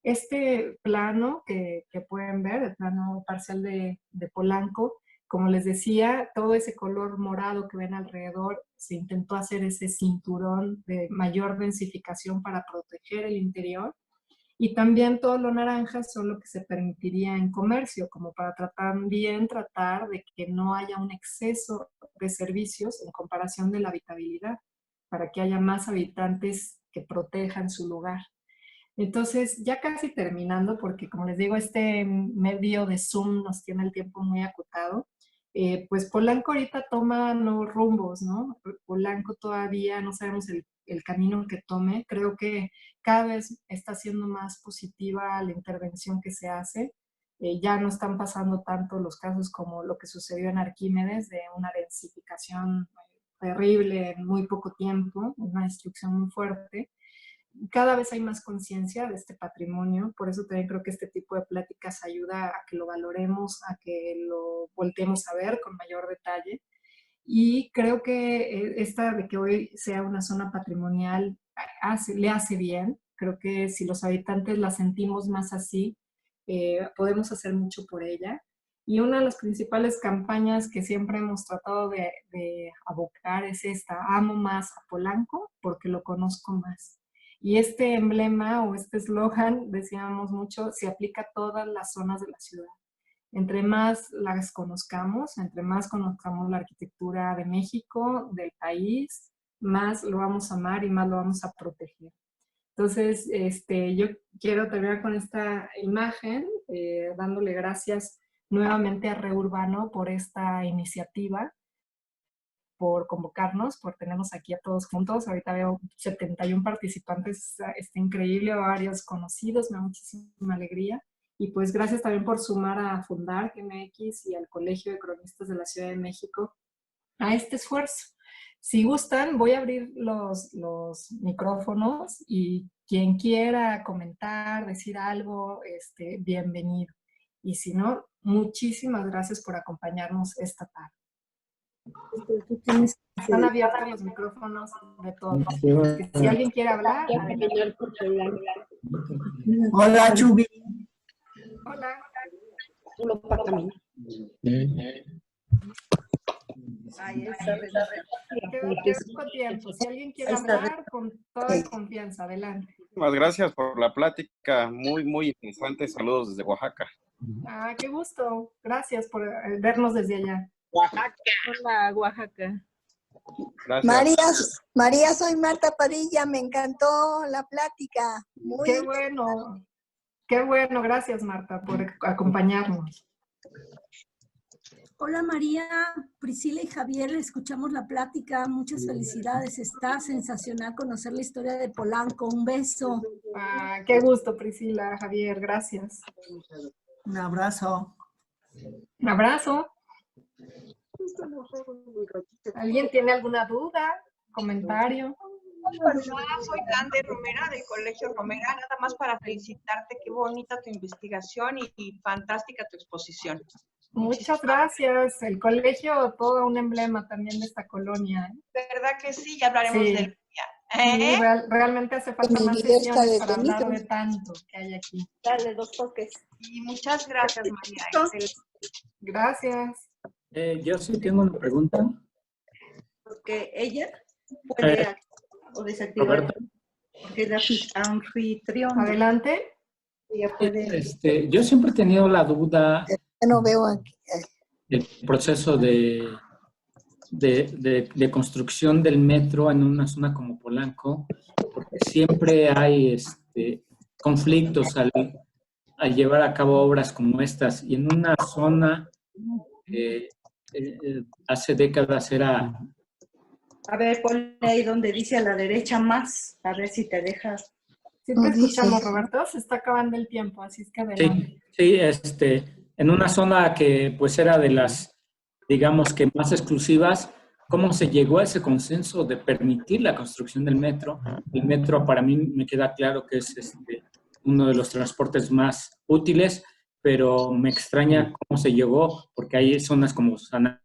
Este plano que pueden ver, el plano parcial de Polanco, como les decía, todo ese color morado que ven alrededor, se intentó hacer ese cinturón de mayor densificación para proteger el interior. Y también todo lo naranja son lo que se permitiría en comercio, como para tratar de que no haya un exceso de servicios en comparación de la habitabilidad, para que haya más habitantes que protejan su lugar. Entonces, ya casi terminando, porque como les digo, este medio de Zoom nos tiene el tiempo muy acotado, pues Polanco ahorita toma nuevos rumbos, ¿no? Polanco todavía no sabemos el camino que tome. Creo que cada vez está siendo más positiva la intervención que se hace. Ya no están pasando tanto los casos como lo que sucedió en Arquímedes, de una densificación terrible en muy poco tiempo, una destrucción muy fuerte. Cada vez hay más conciencia de este patrimonio, por eso también creo que este tipo de pláticas ayuda a que lo valoremos, a que lo volteemos a ver con mayor detalle. Y creo que esta de que hoy sea una zona patrimonial le hace bien. Creo que si los habitantes la sentimos más así, podemos hacer mucho por ella. Y una de las principales campañas que siempre hemos tratado de abocar es esta: amo más a Polanco porque lo conozco más. Y este emblema o este eslogan, decíamos mucho, se aplica a todas las zonas de la ciudad. Entre más las conozcamos, entre más conozcamos la arquitectura de México, del país, más lo vamos a amar y más lo vamos a proteger. Entonces, yo quiero terminar con esta imagen, dándole gracias nuevamente a Reurbano por esta iniciativa. por convocarnos, por tenernos aquí a todos juntos. Ahorita veo 71 participantes, está increíble, varios conocidos, me da muchísima alegría. Y pues gracias también por sumar a Fundar MX y al Colegio de Cronistas de la Ciudad de México a este esfuerzo. Si gustan, voy a abrir los micrófonos y quien quiera comentar, decir algo, bienvenido. Y si no, muchísimas gracias por acompañarnos esta tarde. Están abiertos los micrófonos de todos. Si alguien quiere hablar, hola, Chubi. hola. Qué poco tiempo. Si alguien quiere hablar, con toda confianza, adelante. Muchísimas gracias por la plática, muy, muy interesante. Saludos desde Oaxaca. Ah, qué gusto. Gracias por vernos desde allá. Oaxaca. Hola, Oaxaca. Gracias. María, soy Marta Padilla, me encantó la plática. Qué bueno, gracias Marta por acompañarnos. Hola María, Priscila y Javier, escuchamos la plática, muchas felicidades, está sensacional conocer la historia de Polanco, un beso. Ah, qué gusto Priscila, Javier, gracias. Un abrazo. Un abrazo. ¿Alguien tiene alguna duda, comentario? Hola, soy Dante Romera del Colegio Romera, nada más para felicitarte, qué bonita tu investigación y fantástica tu exposición. Muchas gracias. El colegio, todo un emblema también de esta colonia. ¿Verdad que sí? Ya hablaremos del día. Sí, realmente hace falta más sesiones para hablar de tanto que hay aquí. Dale 2 toques. Y muchas gracias, María. Gracias. Yo sí tengo una pregunta. Porque ella puede o desactivar, porque es la anfitriona. Adelante. Ella puede... Yo siempre he tenido la duda No veo aquí. del proceso de construcción del metro en una zona como Polanco, porque siempre hay conflictos al llevar a cabo obras como estas, y en una zona hace décadas era... A ver, ponle ahí donde dice a la derecha más, a ver si te dejas. Sí te escuchamos, Roberto, se está acabando el tiempo, así es que adelante. Sí, en una zona que pues era de las, digamos que más exclusivas, ¿cómo se llegó a ese consenso de permitir la construcción del metro? El metro para mí me queda claro que es uno de los transportes más útiles, pero me extraña cómo se llegó, porque hay zonas como San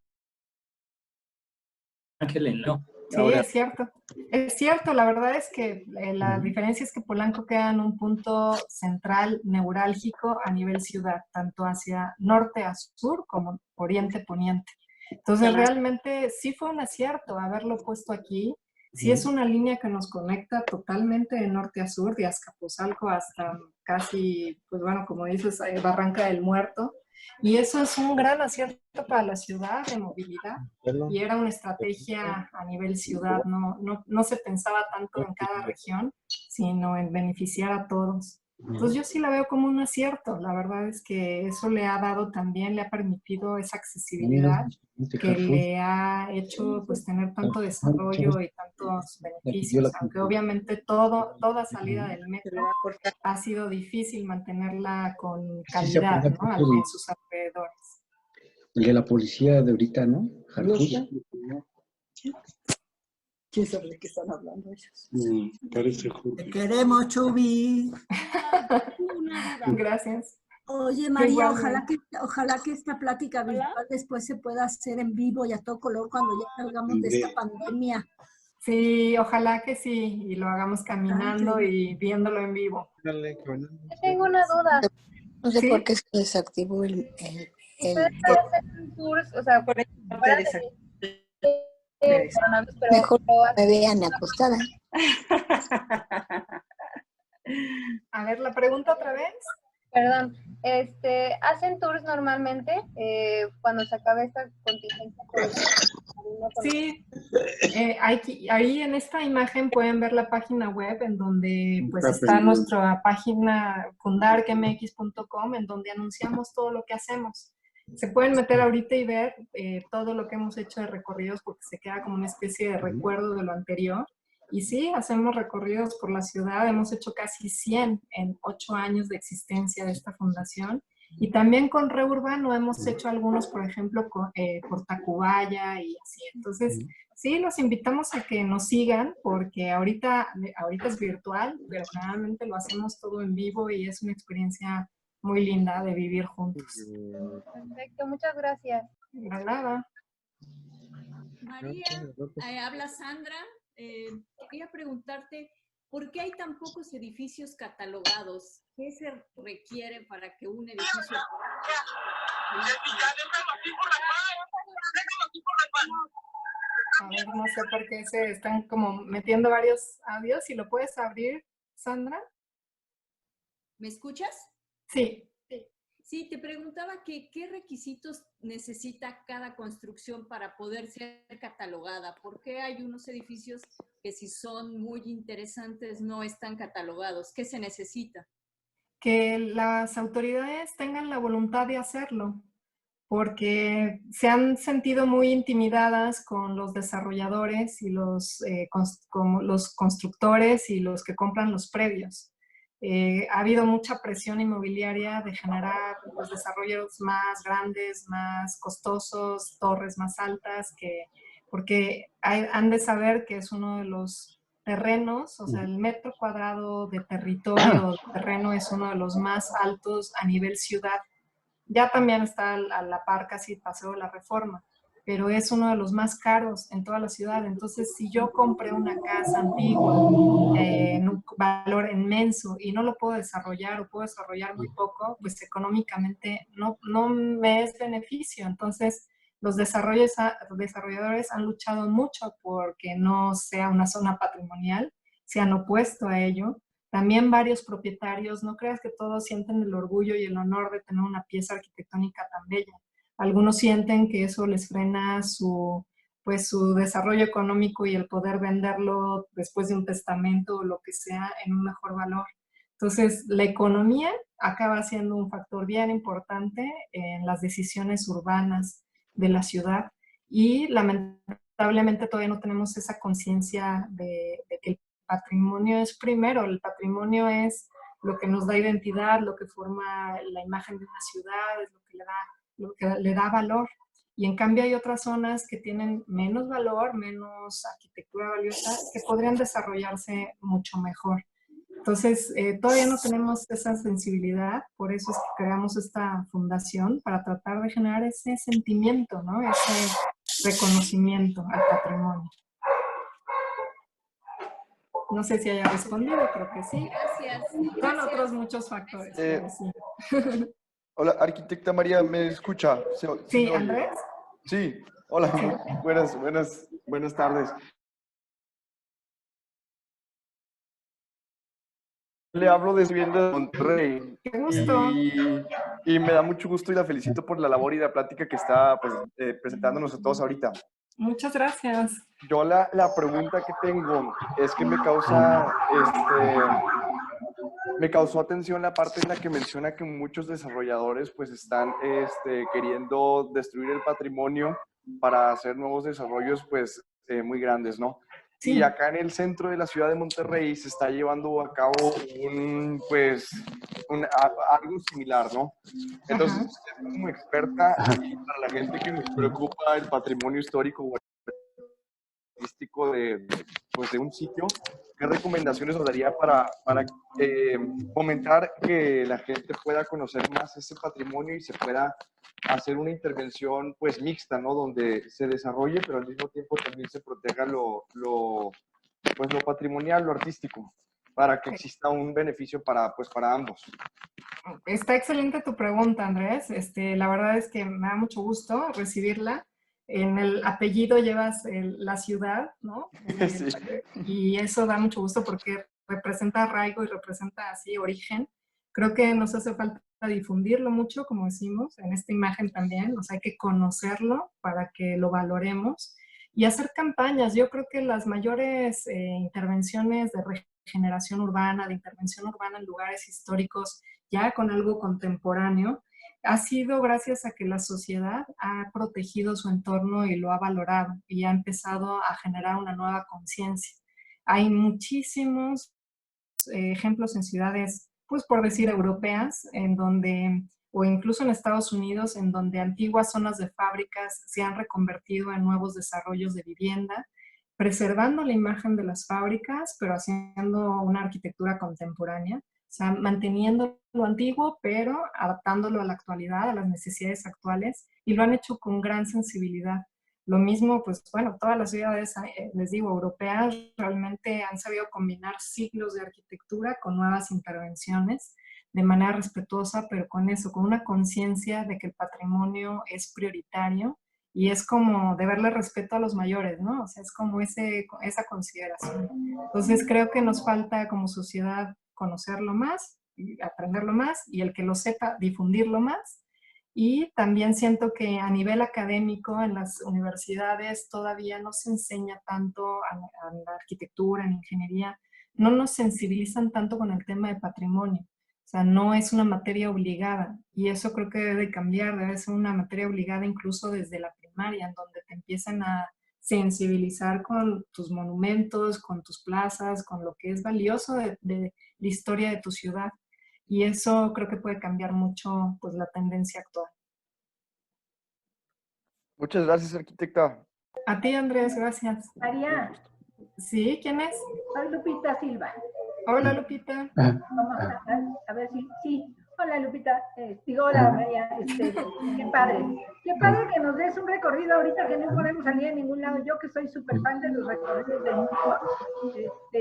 Ángel en la... Sí, ahora, es cierto. Es cierto, la verdad es que la diferencia es que Polanco queda en un punto central neurálgico a nivel ciudad, tanto hacia norte a sur como oriente-poniente. Entonces, realmente sí fue un acierto haberlo puesto aquí. Sí es una línea que nos conecta totalmente de norte a sur, de Azcapotzalco hasta casi, pues bueno, como dices, Barranca del Muerto. Y eso es un gran acierto para la ciudad de movilidad. Y era una estrategia a nivel ciudad, no se pensaba tanto en cada región, sino en beneficiar a todos. Entonces yo sí la veo como un acierto. La verdad es que eso le ha dado también, le ha permitido esa accesibilidad que le ha hecho pues tener tanto desarrollo y tantos beneficios, aunque obviamente toda salida del metro ha sido difícil mantenerla con calidad, ¿no? En sus alrededores. El de la policía de ahorita, ¿no? ¿Quién sabe de qué están hablando ellos? Parece Te queremos, Chubi. Gracias. Oye, María, ojalá que esta plática virtual después se pueda hacer en vivo y a todo color cuando ya salgamos de esta pandemia. Sí, ojalá que sí, y lo hagamos caminando y viéndolo en vivo. Tengo una duda. No sé por qué se desactivó el hacen tours, o sea, por ejemplo, mejor me vean acostada. A ver, la pregunta otra vez. Perdón, ¿hacen tours normalmente cuando se acabe esta contingencia? Sí, ahí en esta imagen pueden ver la página web en donde pues está nuestra página fundarkmx.com, en donde anunciamos todo lo que hacemos. Se pueden meter ahorita y ver todo lo que hemos hecho de recorridos porque se queda como una especie de recuerdo de lo anterior. Y sí, hacemos recorridos por la ciudad, hemos hecho casi 100 en 8 años de existencia de esta fundación. Y también con Reurbano hemos hecho algunos, por ejemplo, por Tacubaya y así. Entonces, sí, los invitamos a que nos sigan porque ahorita es virtual, pero generalmente lo hacemos todo en vivo y es una experiencia muy linda de vivir juntos. Perfecto, muchas gracias. De nada. María, habla Sandra. Quería preguntarte, ¿por qué hay tan pocos edificios catalogados? ¿Qué se requiere para que un edificio... A ver, no sé por qué se están como metiendo varios audios. Si lo puedes abrir, Sandra. ¿Me escuchas? Sí. Sí, te preguntaba que qué requisitos necesita cada construcción para poder ser catalogada. ¿Por qué hay unos edificios que si son muy interesantes no están catalogados? ¿Qué se necesita? Que las autoridades tengan la voluntad de hacerlo, porque se han sentido muy intimidadas con los desarrolladores y con los constructores y los que compran los predios. Ha habido mucha presión inmobiliaria de generar los desarrollos más grandes, más costosos, torres más altas, porque han de saber que es uno de los terrenos, o sea, el metro cuadrado de territorio de terreno es uno de los más altos a nivel ciudad. Ya también está a la par casi Paseo de la Reforma, pero es uno de los más caros en toda la ciudad. Entonces, si yo compré una casa antigua en un valor inmenso y no lo puedo desarrollar o puedo desarrollar muy poco, pues económicamente no me es beneficio. Entonces, los desarrolladores han luchado mucho porque no sea una zona patrimonial, se han opuesto a ello. También varios propietarios, no creas que todos sienten el orgullo y el honor de tener una pieza arquitectónica tan bella. Algunos sienten que eso les frena su desarrollo económico y el poder venderlo después de un testamento o lo que sea en un mejor valor. Entonces, la economía acaba siendo un factor bien importante en las decisiones urbanas de la ciudad y lamentablemente todavía no tenemos esa conciencia de que el patrimonio es primero. El patrimonio es lo que nos da identidad, lo que forma la imagen de una ciudad, es lo que le da valor. Y en cambio hay otras zonas que tienen menos valor, menos arquitectura valiosa, que podrían desarrollarse mucho mejor. Entonces, todavía no tenemos esa sensibilidad, por eso es que creamos esta fundación, para tratar de generar ese sentimiento, ¿no? Ese reconocimiento al patrimonio. No sé si haya respondido, creo que sí. Gracias. Son otros muchos factores, pero sí. Hola, arquitecta María, ¿me escucha? Sí, Andrés. Sí, hola, sí. Buenas tardes. Le hablo desde Monterrey. Qué gusto. Y me da mucho gusto y la felicito por la labor y la plática que está presentándonos a todos ahorita. Muchas gracias. Yo la pregunta que tengo es que me causó atención la parte en la que menciona que muchos desarrolladores pues están queriendo destruir el patrimonio para hacer nuevos desarrollos pues muy grandes, ¿no? Sí. Y acá en el centro de la ciudad de Monterrey se está llevando a cabo algo similar, ¿no? Entonces, usted como experta, y para la gente que nos preocupa el patrimonio histórico o artístico de un sitio, ¿qué recomendaciones nos daría para fomentar que la gente pueda conocer más ese patrimonio y se pueda hacer una intervención pues mixta, ¿no? Donde se desarrolle, pero al mismo tiempo también se proteja lo patrimonial, lo artístico, para que exista un beneficio para ambos? Está excelente tu pregunta, Andrés. La verdad es que me da mucho gusto recibirla. En el apellido llevas la ciudad, ¿no? Sí. Y eso da mucho gusto porque representa arraigo y representa así origen. Creo que nos hace falta difundirlo mucho, como decimos, en esta imagen también. O sea, hay que conocerlo para que lo valoremos y hacer campañas. Yo creo que las mayores intervenciones de regeneración urbana, de intervención urbana en lugares históricos, ya con algo contemporáneo, ha sido gracias a que la sociedad ha protegido su entorno y lo ha valorado y ha empezado a generar una nueva conciencia. Hay muchísimos ejemplos en ciudades, pues por decir europeas, en donde, o incluso en Estados Unidos, en donde antiguas zonas de fábricas se han reconvertido en nuevos desarrollos de vivienda, preservando la imagen de las fábricas, pero haciendo una arquitectura contemporánea. O sea, manteniendo lo antiguo, pero adaptándolo a la actualidad, a las necesidades actuales, y lo han hecho con gran sensibilidad. Lo mismo, pues bueno, todas las ciudades, les digo, europeas, realmente han sabido combinar siglos de arquitectura con nuevas intervenciones de manera respetuosa, pero con eso, con una conciencia de que el patrimonio es prioritario y es como deberle respeto a los mayores, ¿no? O sea, es como esa consideración. Entonces creo que nos falta como sociedad conocerlo más, aprenderlo más, y el que lo sepa, difundirlo más. Y también siento que a nivel académico en las universidades todavía no se enseña tanto a la arquitectura, en ingeniería, no nos sensibilizan tanto con el tema de patrimonio. O sea, no es una materia obligada, y eso creo que debe cambiar, debe ser una materia obligada incluso desde la primaria, en donde te empiezan a sensibilizar con tus monumentos, con tus plazas, con lo que es valioso de la historia de tu ciudad. Y eso creo que puede cambiar mucho, pues, la tendencia actual. Muchas gracias, arquitecta. A ti, Andrés, gracias. María. ¿Sí? ¿Quién es? Soy Lupita Silva. Hola, Lupita. Vamos a ver si... Sí. Hola, Lupita. Hola, María. Qué padre. Qué padre que nos des un recorrido ahorita que no podemos salir a ningún lado. Yo que soy súper fan de los recorridos del mundo,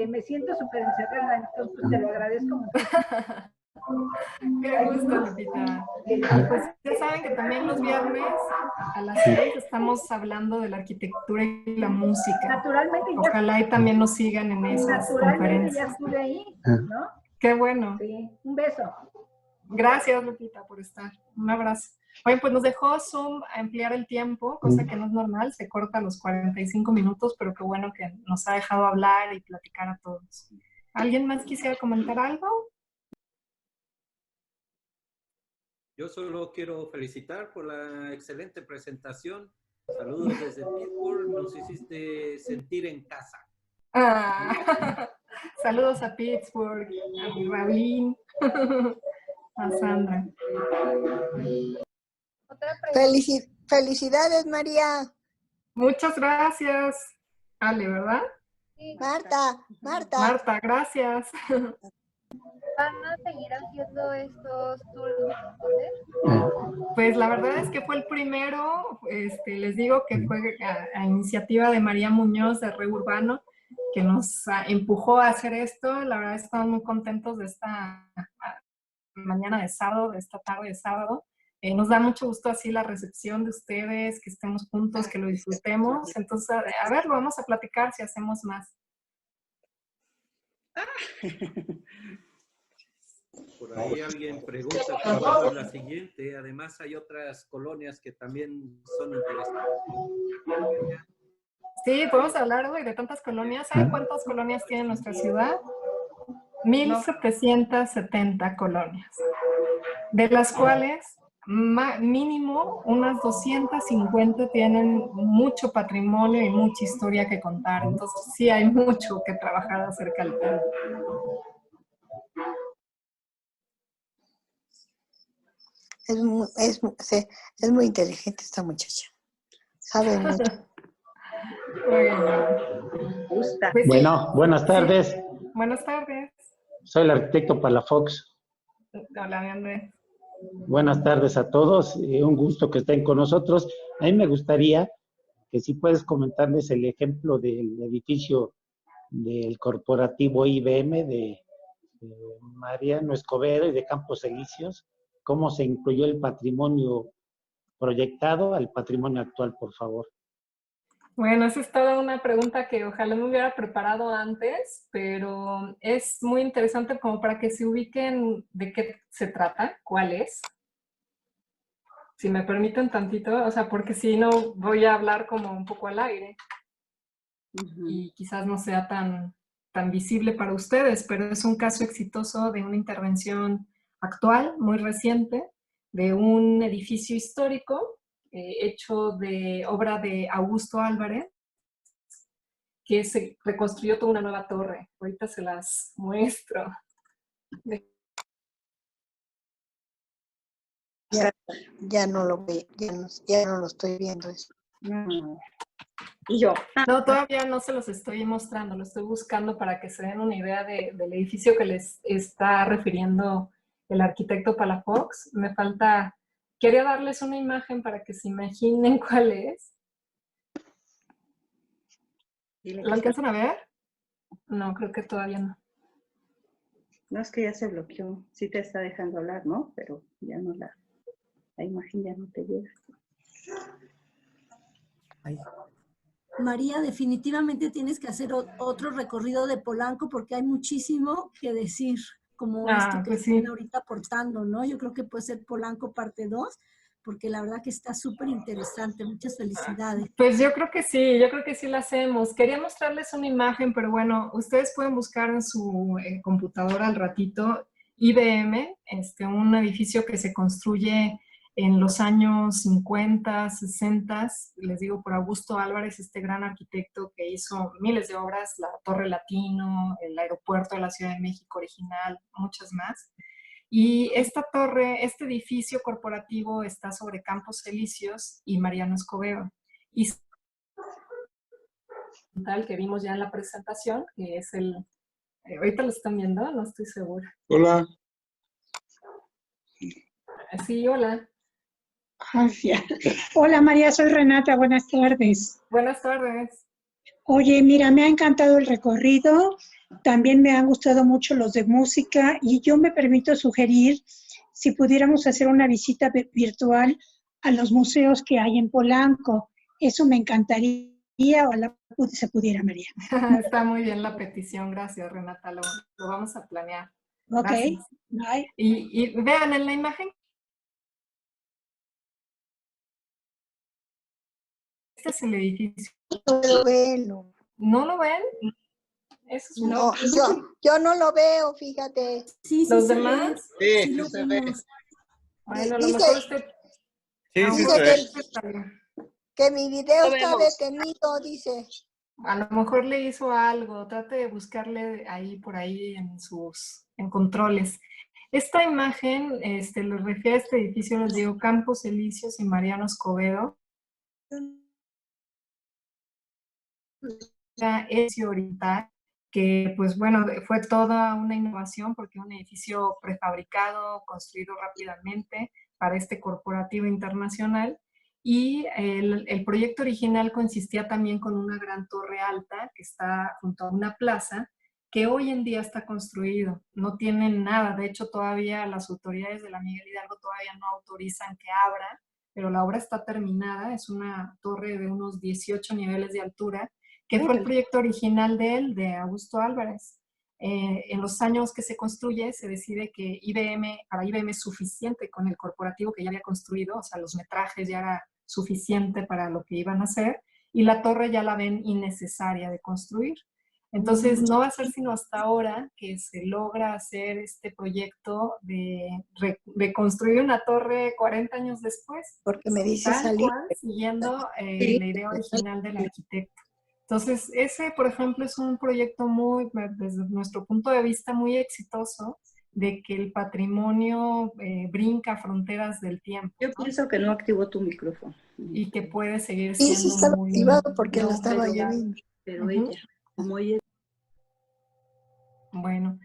me siento súper encerrada, entonces pues, te lo agradezco muchísimo. Qué gusto, Lupita. Pues ya saben que también los viernes a las 6 estamos hablando de la arquitectura y la música. Naturalmente. Ojalá y también nos sigan en esas conferencias. Ya estuve ahí, ¿no? Qué bueno. Sí, un beso. Gracias, Lupita, por estar. Un abrazo. Oye, pues nos dejó Zoom a ampliar el tiempo, cosa que no es normal, se corta a los 45 minutos, pero qué bueno que nos ha dejado hablar y platicar a todos. ¿Alguien más quisiera comentar algo? Yo solo quiero felicitar por la excelente presentación. Saludos desde Pittsburgh, nos hiciste sentir en casa. Saludos a Pittsburgh, a Raulín, a Sandra. Felicidades, María. Muchas gracias. Ale, ¿verdad? Sí. Marta. Gracias. ¿Van a seguir haciendo estos tours? Pues la verdad es que fue el primero, les digo que fue a iniciativa de María Muñoz de Re Urbano, que nos empujó a hacer esto. La verdad estamos muy contentos de esta mañana de sábado, de esta tarde de sábado. Nos da mucho gusto así la recepción de ustedes, que estemos juntos, que lo disfrutemos. Entonces, a ver, lo vamos a platicar si hacemos más. Por ahí alguien pregunta por la siguiente. Además, hay otras colonias que también son interesantes. Sí, podemos hablar hoy de tantas colonias. ¿Saben cuántas colonias tiene nuestra ciudad? 1,770 colonias, de las cuales mínimo unas 250 tienen mucho patrimonio y mucha historia que contar. Entonces sí hay mucho que trabajar acerca del tema. Es muy inteligente esta muchacha. Sabe mucho. Pues bueno, buenas tardes. Sí. Buenas tardes. Soy el arquitecto Palafox. Hola, mi Andrés. Buenas tardes a todos. Un gusto que estén con nosotros. A mí me gustaría que si puedes comentarles el ejemplo del edificio del corporativo IBM de Mariano Escobedo y de Campos Elíseos, cómo se incluyó el patrimonio proyectado al patrimonio actual, por favor. Bueno, esa es toda una pregunta que ojalá me hubiera preparado antes, pero es muy interesante como para que se ubiquen de qué se trata, cuál es. Si me permiten tantito, o sea, porque si no voy a hablar como un poco al aire. Y quizás no sea tan visible para ustedes, pero es un caso exitoso de una intervención actual, muy reciente, de un edificio histórico hecho de obra de Augusto Álvarez, que se reconstruyó toda una nueva torre. Ahorita se las muestro. Ya no lo ve, ya no lo estoy viendo eso. Y yo. No, todavía no se los estoy mostrando, lo estoy buscando para que se den una idea del edificio que les está refiriendo el arquitecto Palafox. Me falta, quería darles una imagen para que se imaginen cuál es. ¿Lo alcanzan a ver? No, creo que todavía no. No, es que ya se bloqueó. Sí te está dejando hablar, ¿no? Pero ya no la imagen ya no te llega. María, definitivamente tienes que hacer otro recorrido de Polanco porque hay muchísimo que decir, como esto que pues están sí. ahorita aportando, ¿no? Yo creo que puede ser Polanco parte 2, porque la verdad que está súper interesante. Muchas felicidades. Pues yo creo que sí la hacemos. Quería mostrarles una imagen, pero bueno, ustedes pueden buscar en su computadora al ratito IBM, un edificio que se construye en los años 50, 60, les digo, por Augusto Álvarez, este gran arquitecto que hizo miles de obras, la Torre Latino, el aeropuerto de la Ciudad de México original, muchas más. Y esta torre, este edificio corporativo está sobre Campos Elíseos y Mariano Escobedo. Y tal que vimos ya en la presentación, que es el... ahorita lo están viendo, no estoy segura. Hola. Sí, hola. Hola María, soy Renata, buenas tardes. Buenas tardes. Oye, mira, me ha encantado el recorrido, también me han gustado mucho los de música y yo me permito sugerir si pudiéramos hacer una visita virtual a los museos que hay en Polanco. Eso me encantaría, ojalá se pudiera, María. Está muy bien la petición, gracias Renata, lo vamos a planear. Ok, Gracias. bye. Y vean en la imagen. Este es el edificio. ¿No lo ven? Eso es No, yo no lo veo, fíjate. Sí, ¿Los demás? Sí, sí se ve. Bueno, a lo mejor usted... Sí, sí Dice se ve. que mi video está detenido, dice. A lo mejor le hizo algo, trate de buscarle ahí, por ahí en controles. Esta imagen, lo refiere a este edificio, les digo, Campos Elíseos y Mariano Escobedo. Es oriental, que pues bueno, fue toda una innovación porque un edificio prefabricado, construido rápidamente para este corporativo internacional. Y el proyecto original consistía también con una gran torre alta que está junto a una plaza que hoy en día está construido. No tienen nada, de hecho todavía las autoridades de la Miguel Hidalgo todavía no autorizan que abra, pero la obra está terminada, es una torre de unos 18 niveles de altura, que fue el proyecto original de Augusto Álvarez. En los años que se construye, se decide que para IBM es suficiente con el corporativo que ya había construido, o sea, los metrajes ya era suficiente para lo que iban a hacer, y la torre ya la ven innecesaria de construir. Entonces, no va a ser sino hasta ahora que se logra hacer este proyecto de construir una torre 40 años después. Porque me dice tal salir. cual, siguiendo la idea original del arquitecto. Entonces, ese, por ejemplo, es un proyecto desde nuestro punto de vista, muy exitoso, de que el patrimonio brinca fronteras del tiempo. Yo pienso que no activó tu micrófono. Y que puede seguir siendo sí estaba muy... activado porque lo estaba pero, viendo. Pero ella, como ella... Bueno,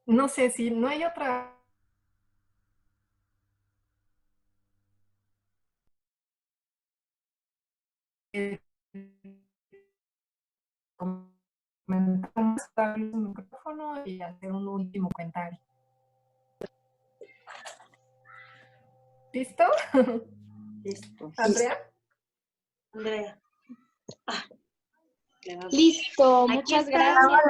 no sé si no hay otra... comentar el micrófono y hacer un último comentario. ¿Listo? Listo. ¿Andrea? Andrea. Listo, muchas gracias.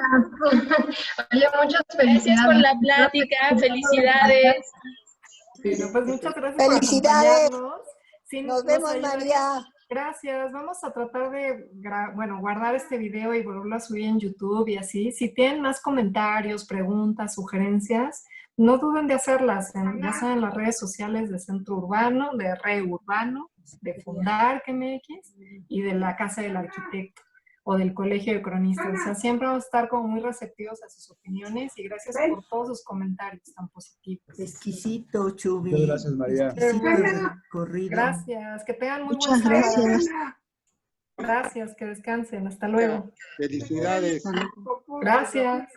Oye, muchas felicidades. Gracias por la plática, felicidades. Bueno, pues muchas gracias Felicidades. por acompañarnos. Sí, Nos vemos, ayudaría. María. Gracias. Vamos a tratar de guardar este video y volverlo a subir en YouTube y así. Si tienen más comentarios, preguntas, sugerencias, no duden de hacerlas, ya saben, en las redes sociales de Centro Urbano, de Re Urbano, de Fundar MX y de la Casa del Arquitecto o del Colegio de Cronistas. O sea, siempre vamos a estar como muy receptivos a sus opiniones y gracias por todos sus comentarios tan positivos. Exquisito, Chubi. Muchas gracias, María. Exquisito recorrido. Gracias, que tengan muy Muchas buen sábado. gracias. Gracias, que descansen. Hasta luego. Felicidades. Gracias.